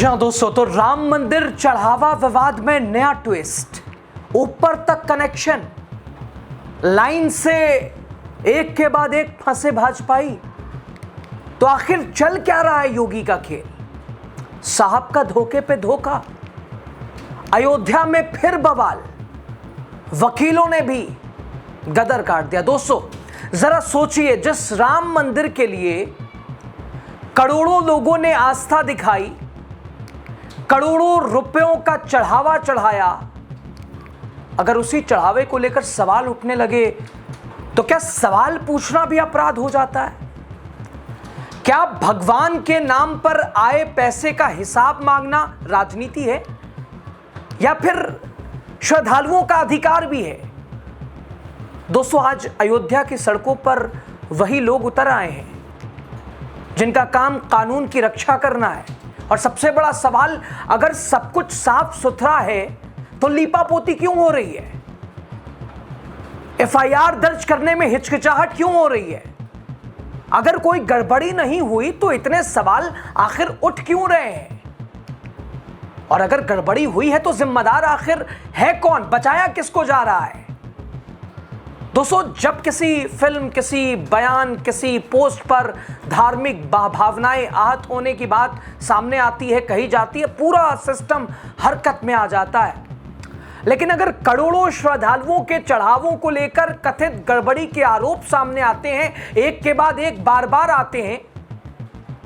जी हाँ दोस्तों, तो राम मंदिर चढ़ावा विवाद में नया ट्विस्ट, ऊपर तक कनेक्शन, लाइन से एक के बाद एक फंसे भाजपाई। तो आखिर चल क्या रहा है योगी का खेल? साहब का धोखे पे धोखा, अयोध्या में फिर बवाल, वकीलों ने भी गदर काट दिया। दोस्तों जरा सोचिए, जिस राम मंदिर के लिए करोड़ों लोगों ने आस्था दिखाई, करोड़ों रुपयों का चढ़ावा चढ़ाया, अगर उसी चढ़ावे को लेकर सवाल उठने लगे तो क्या सवाल पूछना भी अपराध हो जाता है? क्या भगवान के नाम पर आए पैसे का हिसाब मांगना राजनीति है, या फिर श्रद्धालुओं का अधिकार भी है? दोस्तों आज अयोध्या की सड़कों पर वही लोग उतर आए हैं जिनका काम कानून की रक्षा करना है। और सबसे बड़ा सवाल, अगर सब कुछ साफ सुथरा है तो लीपापोती क्यों हो रही है? एफआईआर दर्ज करने में हिचकिचाहट क्यों हो रही है? अगर कोई गड़बड़ी नहीं हुई तो इतने सवाल आखिर उठ क्यों रहे हैं? और अगर गड़बड़ी हुई है तो जिम्मेदार आखिर है कौन? बचाया किसको जा रहा है? दोस्तों जब किसी फिल्म, किसी बयान, किसी पोस्ट पर धार्मिक भावनाएं आहत होने की बात सामने आती है, कही जाती है, पूरा सिस्टम हरकत में आ जाता है। लेकिन अगर करोड़ों श्रद्धालुओं के चढ़ावों को लेकर कथित गड़बड़ी के आरोप सामने आते हैं, एक के बाद एक बार बार आते हैं,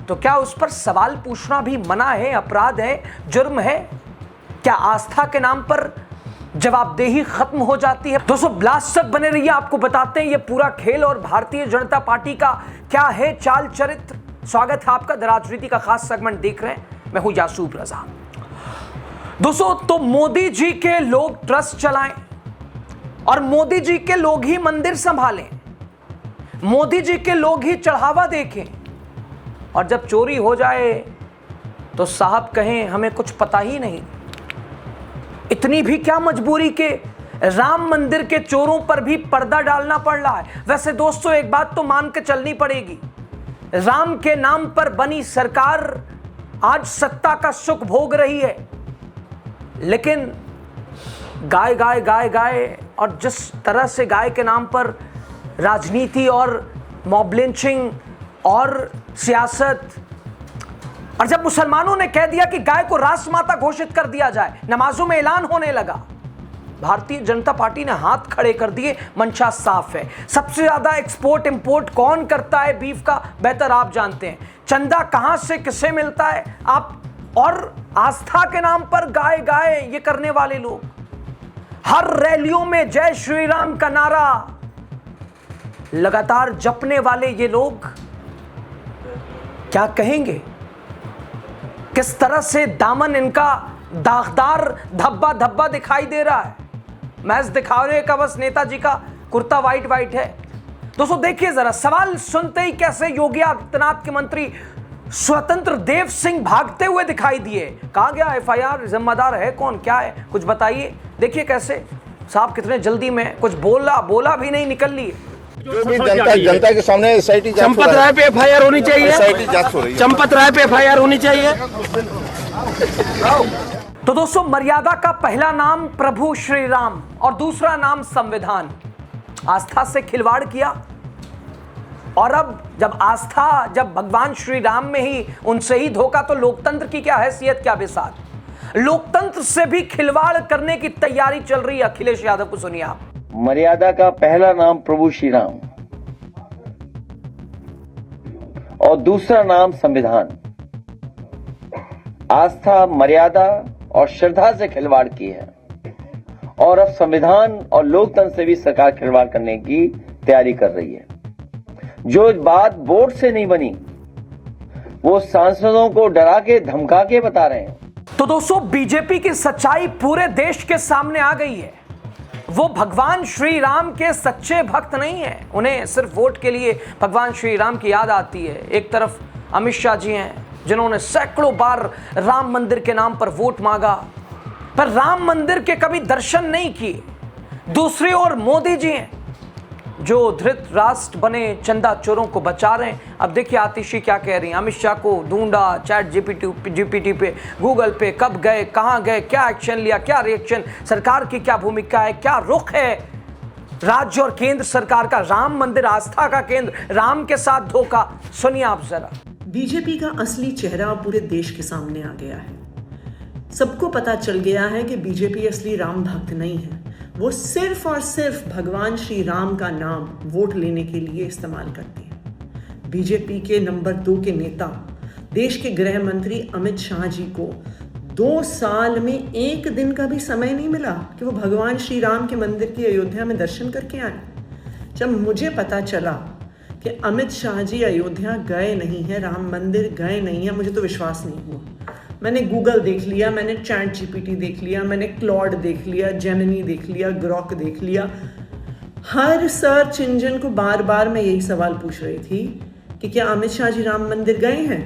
तो क्या उस पर सवाल पूछना भी मना है, अपराध है, जुर्म है? क्या आस्था के नाम पर जवाबदेही खत्म हो जाती है? दोस्तों ब्लास्ट तक बने रहिए, आपको बताते हैं ये पूरा खेल और भारतीय जनता पार्टी का क्या है चाल चरित्र। स्वागत है आपका, द राजनीति का खास सेगमेंट देख रहे हैं, मैं हूं यासूब रजा। दोस्तों तो मोदी जी के लोग ट्रस्ट चलाएं और मोदी जी के लोग ही मंदिर संभालें, मोदी जी के लोग ही चढ़ावा देखें, और जब चोरी हो जाए तो साहब कहें हमें कुछ पता ही नहीं। इतनी भी क्या मजबूरी के राम मंदिर के चोरों पर भी पर्दा डालना पड़ रहा है? वैसे दोस्तों एक बात तो मान के चलनी पड़ेगी, राम के नाम पर बनी सरकार आज सत्ता का सुख भोग रही है, लेकिन गाय गाय गाय गाय, और जिस तरह से गाय के नाम पर राजनीति और मॉब लिंचिंग और सियासत, और जब मुसलमानों ने कह दिया कि गाय को राष्ट्रमाता घोषित कर दिया जाए, नमाजों में ऐलान होने लगा, भारतीय जनता पार्टी ने हाथ खड़े कर दिए। मंशा साफ है। सबसे ज्यादा एक्सपोर्ट इंपोर्ट कौन करता है बीफ का, बेहतर आप जानते हैं। चंदा कहां से किसे मिलता है आप, और आस्था के नाम पर गाय गाय ये करने वाले लोग, हर रैलियों में जय श्री राम का नारा लगातार जपने वाले ये लोग क्या कहेंगे? किस तरह से दामन इनका दागदार धब्बा धब्बा दिखाई दे रहा है? मैच दिखाने का बस नेताजी का कुर्ता वाइट वाइट है। दोस्तों देखिए जरा, सवाल सुनते ही कैसे योगी आदित्यनाथ के मंत्री स्वतंत्र देव सिंह भागते हुए दिखाई दिए। कहा गया एफआईआर, जिम्मेदार है कौन, क्या है, कुछ बताइए। देखिए कैसे साहब कितने जल्दी में कुछ बोला भी नहीं, निकल लिए। जो भी जनता के सामने एसआईटी चंपत राय पे एफआईआर होनी चाहिए, एसआईटी जांच हो रही है। चंपत राय पे एफआईआर होनी चाहिए। तो दोस्तों मर्यादा का पहला नाम प्रभु श्री राम और दूसरा नाम संविधान। आस्था से खिलवाड़ किया, और अब जब भगवान श्री राम में ही उनसे ही धोखा, तो लोकतंत्र की क्या हैसियत, क्या बिसात? लोकतंत्र से भी खिलवाड़ करने की तैयारी चल रही है। अखिलेश यादव को सुनिए आप। मर्यादा का पहला नाम प्रभु श्री राम और दूसरा नाम संविधान। आस्था, मर्यादा और श्रद्धा से खिलवाड़ की है, और अब संविधान और लोकतंत्र से भी सरकार खिलवाड़ करने की तैयारी कर रही है। जो बात वोट से नहीं बनी, वो सांसदों को डरा के धमका के बता रहे हैं। तो दोस्तों बीजेपी की सच्चाई पूरे देश के सामने आ गई है। वो भगवान श्री राम के सच्चे भक्त नहीं है, उन्हें सिर्फ वोट के लिए भगवान श्री राम की याद आती है। एक तरफ अमित शाह जी हैं जिन्होंने सैकड़ों बार राम मंदिर के नाम पर वोट मांगा, पर राम मंदिर के कभी दर्शन नहीं किए। दूसरी ओर मोदी जी हैं जो धृत राष्ट्र बने चंदा चोरों को बचा रहे हैं। अब देखिए आतिशी क्या कह रही हैं, अमित शाह को ढूंढा चैट जीपीटी पे, गूगल पे, कब गए, कहां गए, क्या एक्शन लिया, क्या रिएक्शन, सरकार की क्या भूमिका है, क्या रुख है राज्य और केंद्र सरकार का। राम मंदिर आस्था का केंद्र, राम के साथ धोखा। सुनिए आप जरा। बीजेपी का असली चेहरा पूरे देश के सामने आ गया है। सबको पता चल गया है कि बीजेपी असली राम भक्त नहीं है। वो सिर्फ और सिर्फ भगवान श्री राम का नाम वोट लेने के लिए इस्तेमाल करती है। बीजेपी के नंबर 2 के नेता, देश के गृह मंत्री अमित शाह जी को 2 साल में एक दिन का भी समय नहीं मिला कि वो भगवान श्री राम के मंदिर की अयोध्या में दर्शन करके आए। जब मुझे पता चला कि अमित शाह जी अयोध्या गए नहीं है, राम मंदिर गए नहीं है, मुझे तो विश्वास नहीं हुआ। मैंने गूगल देख लिया, मैंने चैट जीपीटी देख लिया, मैंने क्लॉड देख लिया, जेमिनी देख लिया, ग्रॉक देख लिया। हर सर्च इंजन को बार बार मैं यही सवाल पूछ रही थी कि क्या अमित शाह जी राम मंदिर गए हैं।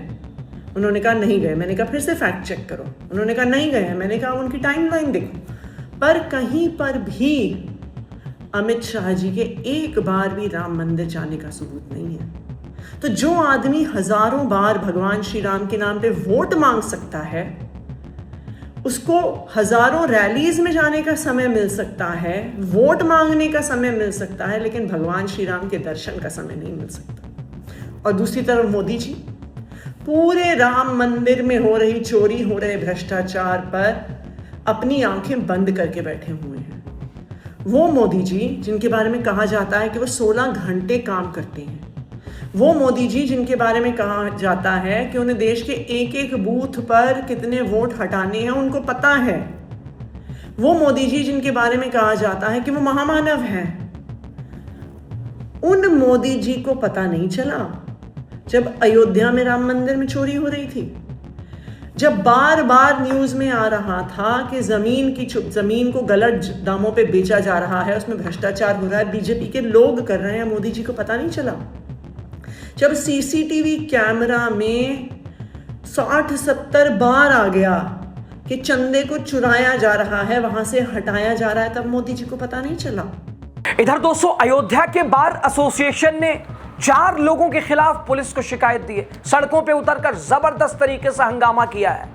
उन्होंने कहा नहीं गए। मैंने कहा फिर से फैक्ट चेक करो। उन्होंने कहा नहीं गए हैं। मैंने कहा उनकी टाइमलाइन देखो। पर कहीं पर भी अमित शाह जी के एक बार भी राम मंदिर जाने का सबूत नहीं है। तो जो आदमी हजारों बार भगवान श्री राम के नाम पे वोट मांग सकता है, उसको हजारों रैलीज में जाने का समय मिल सकता है, वोट मांगने का समय मिल सकता है, लेकिन भगवान श्री राम के दर्शन का समय नहीं मिल सकता। और दूसरी तरफ मोदी जी पूरे राम मंदिर में हो रही चोरी, हो रहे भ्रष्टाचार पर अपनी आंखें बंद करके बैठे हुए हैं। वो मोदी जी जिनके बारे में कहा जाता है कि वो 16 घंटे काम करते हैं। वो मोदी जी जिनके बारे में कहा जाता है कि उन्हें देश के एक एक बूथ पर कितने वोट हटाने हैं उनको पता है। वो मोदी जी जिनके बारे में कहा जाता है कि वो महामानव हैं। उन मोदी जी को पता नहीं चला जब अयोध्या में राम मंदिर में चोरी हो रही थी, जब बार बार न्यूज में आ रहा था कि जमीन को गलत दामों पे बेचा जा रहा है, उसमें भ्रष्टाचार हो रहा है, बीजेपी के लोग कर रहे हैं, मोदी जी को पता नहीं चला। जब सीसीटीवी कैमरा में 60-70 बार आ गया कि चंदे को चुराया जा रहा है, वहां से हटाया जा रहा है, तब मोदी जी को पता नहीं चला। इधर दोस्तों अयोध्या के बार एसोसिएशन ने 4 लोगों के खिलाफ पुलिस को शिकायत दी है। सड़कों पे उतरकर जबरदस्त तरीके से हंगामा किया है।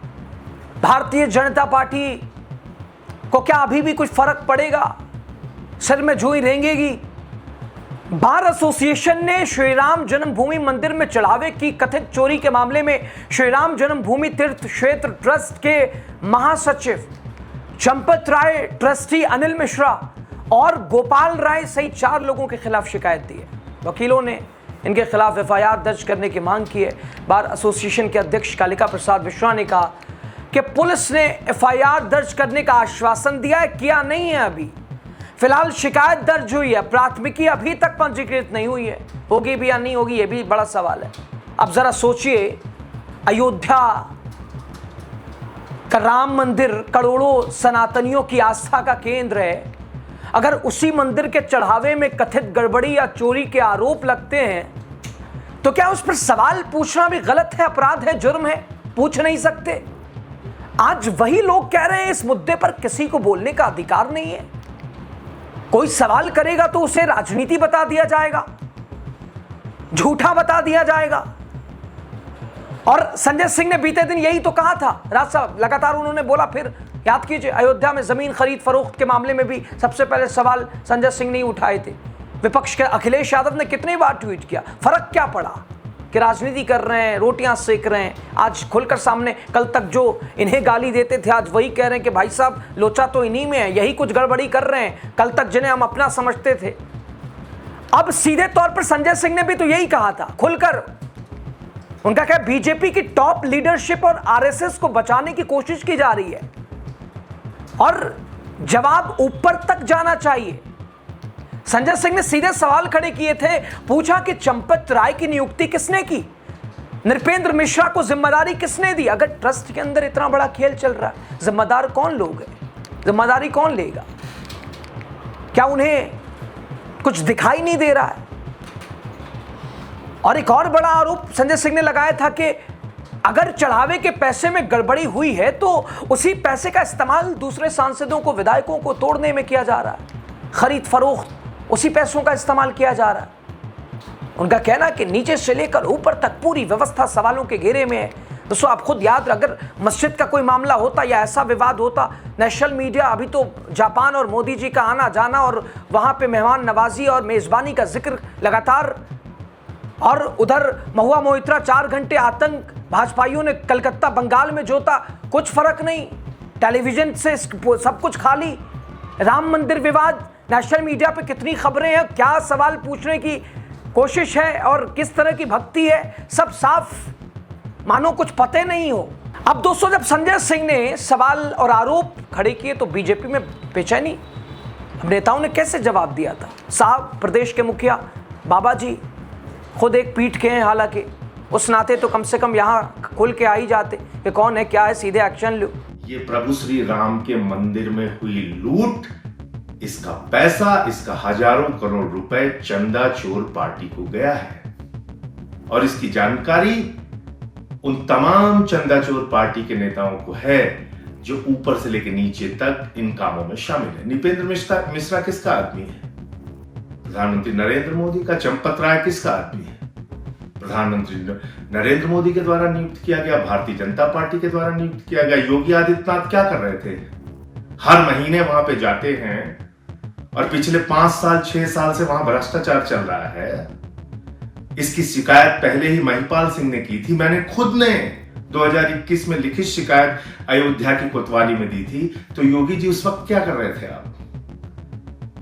भारतीय जनता पार्टी को क्या अभी भी कुछ फर्क पड़ेगा? सिर में जूई रेंगेगी? बार एसोसिएशन ने श्री राम जन्मभूमि मंदिर में चढ़ावे की कथित चोरी के मामले में श्री राम जन्मभूमि तीर्थ क्षेत्र ट्रस्ट के महासचिव चंपत राय, ट्रस्टी अनिल मिश्रा और गोपाल राय सहित 4 लोगों के खिलाफ शिकायत दी है। वकीलों ने इनके खिलाफ एफआईआर दर्ज करने की मांग की है। बार एसोसिएशन के अध्यक्ष कालिका प्रसाद मिश्रा ने कहा कि पुलिस ने एफआईआर दर्ज करने का आश्वासन दिया है, किया नहीं है अभी। फिलहाल शिकायत दर्ज हुई है, प्राथमिकी अभी तक पंजीकृत नहीं हुई है। होगी भी या नहीं होगी ये भी बड़ा सवाल है। अब जरा सोचिए, अयोध्या का राम मंदिर करोड़ों सनातनियों की आस्था का केंद्र है। अगर उसी मंदिर के चढ़ावे में कथित गड़बड़ी या चोरी के आरोप लगते हैं तो क्या उस पर सवाल पूछना भी गलत है, अपराध है, जुर्म है? पूछ नहीं सकते? आज वही लोग कह रहे हैं इस मुद्दे पर किसी को बोलने का अधिकार नहीं है। कोई सवाल करेगा तो उसे राजनीति बता दिया जाएगा, झूठा बता दिया जाएगा। और संजय सिंह ने बीते दिन यही तो कहा था। राज साहब लगातार उन्होंने बोला, फिर याद कीजिए अयोध्या में जमीन खरीद फरोख्त के मामले में भी सबसे पहले सवाल संजय सिंह ने उठाए थे। विपक्ष के अखिलेश यादव ने कितनी बार ट्वीट किया। फर्क क्या पड़ा कि राजनीति कर रहे हैं, रोटियां सेक रहे हैं। आज खुलकर सामने, कल तक जो इन्हें गाली देते थे आज वही कह रहे हैं कि भाई साहब लोचा तो इन्हीं में है, यही कुछ गड़बड़ी कर रहे हैं। कल तक जिन्हें हम अपना समझते थे, अब सीधे तौर पर संजय सिंह ने भी तो यही कहा था खुलकर। उनका क्या, बीजेपी की टॉप लीडरशिप और आरएसएस को बचाने की कोशिश की जा रही है और जवाब ऊपर तक जाना चाहिए। संजय सिंह ने सीधे सवाल खड़े किए थे, पूछा कि चंपत राय की नियुक्ति किसने की, नृपेंद्र मिश्रा को जिम्मेदारी किसने दी? अगर ट्रस्ट के अंदर इतना बड़ा खेल चल रहा है, जिम्मेदार कौन लोग हैं? जिम्मेदारी कौन लेगा? क्या उन्हें कुछ दिखाई नहीं दे रहा है? और एक और बड़ा आरोप संजय सिंह ने लगाया था कि अगर चढ़ावे के पैसे में गड़बड़ी हुई है तो उसी पैसे का इस्तेमाल दूसरे सांसदों को, विधायकों को तोड़ने में किया जा रहा है। खरीद फरोख्त उसी पैसों का इस्तेमाल किया जा रहा है। उनका कहना कि नीचे से लेकर ऊपर तक पूरी व्यवस्था सवालों के घेरे में है। दोस्तों आप खुद याद, अगर मस्जिद का कोई मामला होता या ऐसा विवाद होता, नेशनल मीडिया, अभी तो जापान और मोदी जी का आना जाना और वहां पे मेहमान नवाजी और मेजबानी का जिक्र लगातार, और उधर महुआ मोइत्रा 4 घंटे आतंक भाजपाइयों ने कलकत्ता बंगाल में जोता, कुछ फर्क नहीं, टेलीविजन से सब कुछ खाली। राम मंदिर विवाद, नेशनल मीडिया पे कितनी खबरें हैं, क्या सवाल पूछने की कोशिश है और किस तरह की भक्ति है, सब साफ मानो कुछ पते नहीं हो। अब दोस्तों जब संजय सिंह ने सवाल और आरोप खड़े किए तो बीजेपी में बेचैनी, नेताओं ने कैसे जवाब दिया था। साहब प्रदेश के मुखिया बाबा जी खुद एक पीठ के हैं, हालांकि उस नाते तो कम से कम यहाँ खुल के आ ही जाते कि कौन है क्या है, सीधे एक्शन लो। ये प्रभु श्री राम के मंदिर में हुई लूट, इसका पैसा, इसका हजारों करोड़ रुपए चंदा चोर पार्टी को गया है और इसकी जानकारी उन तमाम चंदा चोर पार्टी के नेताओं को है जो ऊपर से लेकर नीचे तक इन कामों में शामिल है। नृपेंद्र मिश्रा किसका आदमी है? प्रधानमंत्री नरेंद्र मोदी का। चंपत राय किसका आदमी है? प्रधानमंत्री नरेंद्र मोदी के द्वारा नियुक्त किया गया, भारतीय जनता पार्टी के द्वारा नियुक्त किया गया। योगी आदित्यनाथ क्या कर रहे थे? हर महीने वहां पे जाते हैं और पिछले 5 साल 6 साल से वहां भ्रष्टाचार चल रहा है। इसकी शिकायत पहले ही महिपाल सिंह ने की थी। मैंने खुद ने 2021 में लिखित शिकायत अयोध्या की कोतवाली में दी थी। तो योगी जी उस वक्त क्या कर रहे थे आप?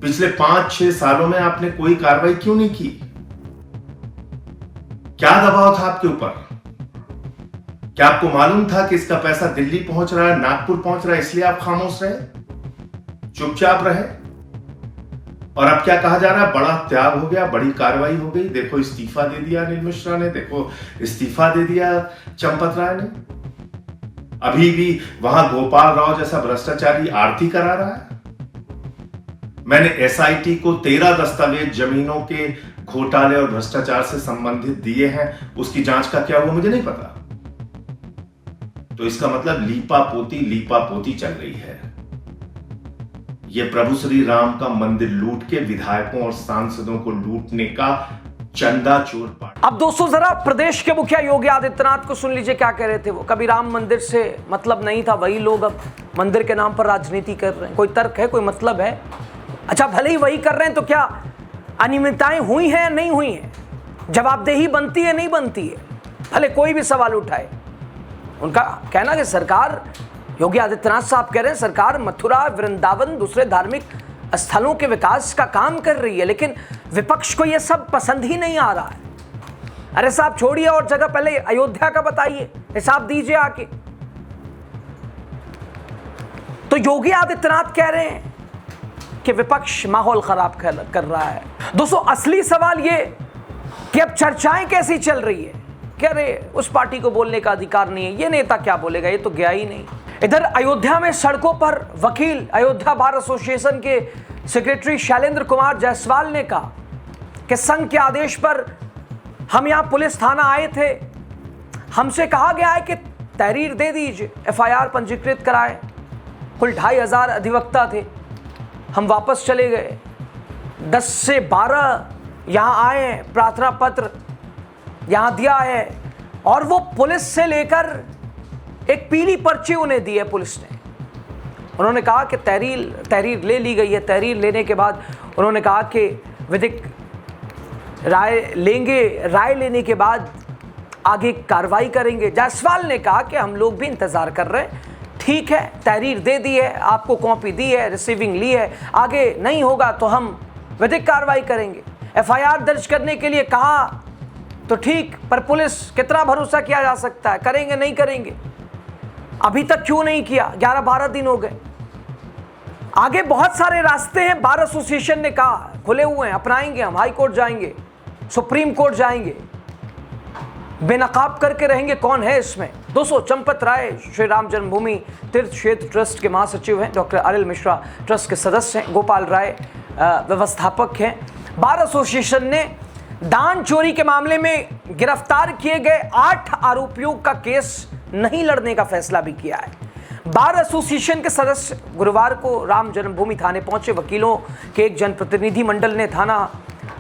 पिछले 5-6 सालों में आपने कोई कार्रवाई क्यों नहीं की? क्या दबाव था आपके ऊपर? क्या आपको मालूम था कि इसका पैसा दिल्ली पहुंच रहा है, नागपुर पहुंच रहा है, इसलिए आप खामोश रहे, चुपचाप रहे? और अब क्या कहा जा रहा है? बड़ा त्याग हो गया, बड़ी कार्रवाई हो गई, देखो इस्तीफा दे दिया अनिल मिश्रा ने, देखो इस्तीफा दे दिया चंपत राय ने। अभी भी वहां गोपाल राव जैसा भ्रष्टाचारी आरती करा रहा है। मैंने एसआईटी को 13 दस्तावेज जमीनों के घोटाले और भ्रष्टाचार से संबंधित दिए हैं, उसकी जांच का क्या हुआ मुझे नहीं पता। तो इसका मतलब लीपा पोती चल रही है। यह प्रभु श्री राम का मंदिर लूट के विधायकों और सांसदों को लूटने का चंदा चोर पार्टी। अब दोस्तों जरा प्रदेश के मुखिया योगी आदित्यनाथ को सुन लीजिए क्या कह रहे थे वो। कभी राम मंदिर से मतलब नहीं था, वही लोग अब मंदिर के नाम पर राजनीति कर रहे हैं। कोई तर्क है, कोई मतलब है? अच्छा भले ही वही कर रहे हैं तो क्या अनियमितताएं हुई हैं या नहीं हुई हैं? जवाबदेही बनती है नहीं बनती है? भले कोई भी सवाल उठाए। उनका कहना कि सरकार, योगी आदित्यनाथ साहब कह रहे हैं सरकार मथुरा, वृंदावन, दूसरे धार्मिक स्थलों के विकास का काम कर रही है, लेकिन विपक्ष को यह सब पसंद ही नहीं आ रहा है। अरे साहब छोड़िए और जगह, पहले अयोध्या का बताइए, हिसाब दीजिए आके। तो योगी आदित्यनाथ कह रहे हैं कि विपक्ष माहौल खराब कर रहा है। दोस्तों असली सवाल ये कि अब चर्चाएं कैसी चल रही है कि अरे उस पार्टी को बोलने का अधिकार नहीं है, ये नेता क्या बोलेगा, ये तो गया ही नहीं। इधर अयोध्या में सड़कों पर वकील अयोध्या बार एसोसिएशन के सेक्रेटरी शैलेंद्र कुमार जायसवाल ने कहा कि संघ के आदेश पर हम यहां पुलिस थाना आए थे, हमसे कहा गया है कि तहरीर दे दीजिए, एफआईआर पंजीकृत कराए। कुल 2500 अधिवक्ता थे, हम वापस चले गए। 10 से 12 यहां आए, प्रार्थना पत्र यहां दिया है और वो पुलिस से लेकर एक पीली पर्ची उन्हें दी है पुलिस ने। उन्होंने कहा कि तहरीर ले ली गई है। तहरीर लेने के बाद उन्होंने कहा कि विधिक राय लेंगे, राय लेने के बाद आगे कार्रवाई करेंगे। जायसवाल ने कहा कि हम लोग भी इंतजार कर रहे हैं, ठीक है, तहरीर दे दी है, आपको कॉपी दी है, रिसीविंग ली है, आगे नहीं होगा तो हम विधिक कार्रवाई करेंगे। एफआईआर दर्ज करने के लिए कहा तो ठीक, पर पुलिस कितना भरोसा किया जा सकता है, करेंगे नहीं करेंगे? अभी तक क्यों नहीं किया? 11-12 दिन हो गए। आगे बहुत सारे रास्ते हैं, बार एसोसिएशन ने कहा खुले हुए हैं, अपनाएंगे हम, हाई कोर्ट जाएंगे, सुप्रीम कोर्ट जाएंगे, बेनकाब करके रहेंगे। कौन है इसमें? 200 चंपत राय श्री राम जन्मभूमि तीर्थ क्षेत्र ट्रस्ट के महासचिव हैं, डॉक्टर अनिल मिश्रा ट्रस्ट के सदस्य हैं, गोपाल राय व्यवस्थापक हैं। बार एसोसिएशन ने दान चोरी के मामले में गिरफ्तार किए गए 8 आरोपियों का केस नहीं लड़ने का फैसला भी किया है। बार एसोसिएशन के सदस्य गुरुवार को राम जन्मभूमि थाने पहुंचे। वकीलों के एक जनप्रतिनिधि मंडल ने थाना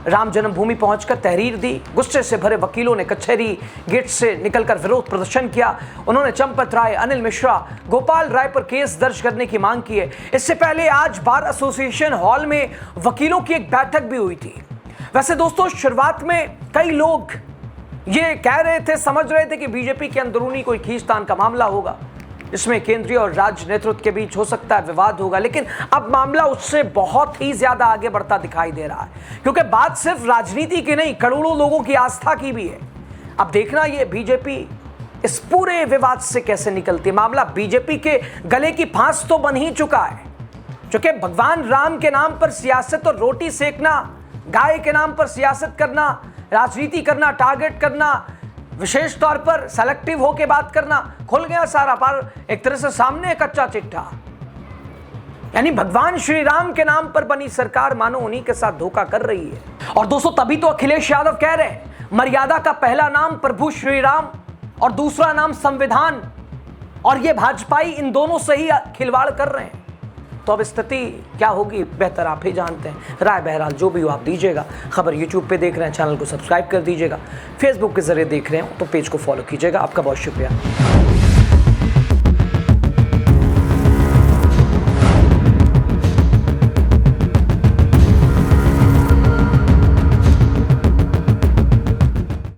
राम जन्मभूमि पहुंचकर तहरीर दी। गुस्से से भरे वकीलों ने कचहरी गेट से निकलकर विरोध प्रदर्शन किया। उन्होंने चंपत राय, अनिल मिश्रा, गोपाल राय पर केस दर्ज करने की मांग की है। इससे पहले आज बार एसोसिएशन हॉल में वकीलों की एक बैठक भी हुई थी। वैसे दोस्तों, शुरुआत में कई लोग ये कह रहे थे, समझ रहे थे कि बीजेपी के अंदरूनी कोई खींचतान का मामला होगा, इसमें केंद्रीय और राज्य नेतृत्व के बीच हो सकता है विवाद होगा। लेकिन अब मामला उससे बहुत ही ज्यादा आगे बढ़ता दिखाई दे रहा है, क्योंकि बात सिर्फ राजनीति की नहीं, करोड़ों लोगों की आस्था की भी है। अब देखना ये बीजेपी इस पूरे विवाद से कैसे निकलती है। मामला बीजेपी के गले की फांस तो बन ही चुका है, क्योंकि भगवान राम के नाम पर सियासत और रोटी सेकना, गाय के नाम पर सियासत करना, राजनीति करना, टारगेट करना, विशेष तौर पर सेलेक्टिव होकर बात करना, खुल गया सारा पार। एक तरह से सामने कच्चा चिट्ठा, यानी भगवान श्री राम के नाम पर बनी सरकार मानो उन्हीं के साथ धोखा कर रही है। और दोस्तों, तभी तो अखिलेश यादव कह रहे हैं मर्यादा का पहला नाम प्रभु श्री राम और दूसरा नाम संविधान, और ये भाजपाई इन दोनों से ही खिलवाड़ कर रहे हैं। तो अब स्थिति क्या होगी बेहतर आप ही जानते हैं। राय बहरहाल जो भी हो आप दीजिएगा। खबर यूट्यूब पे देख रहे हैं, चैनल को सब्सक्राइब कर दीजिएगा। फेसबुक के जरिए देख रहे हो तो पेज को फॉलो कीजिएगा। आपका बहुत शुक्रिया।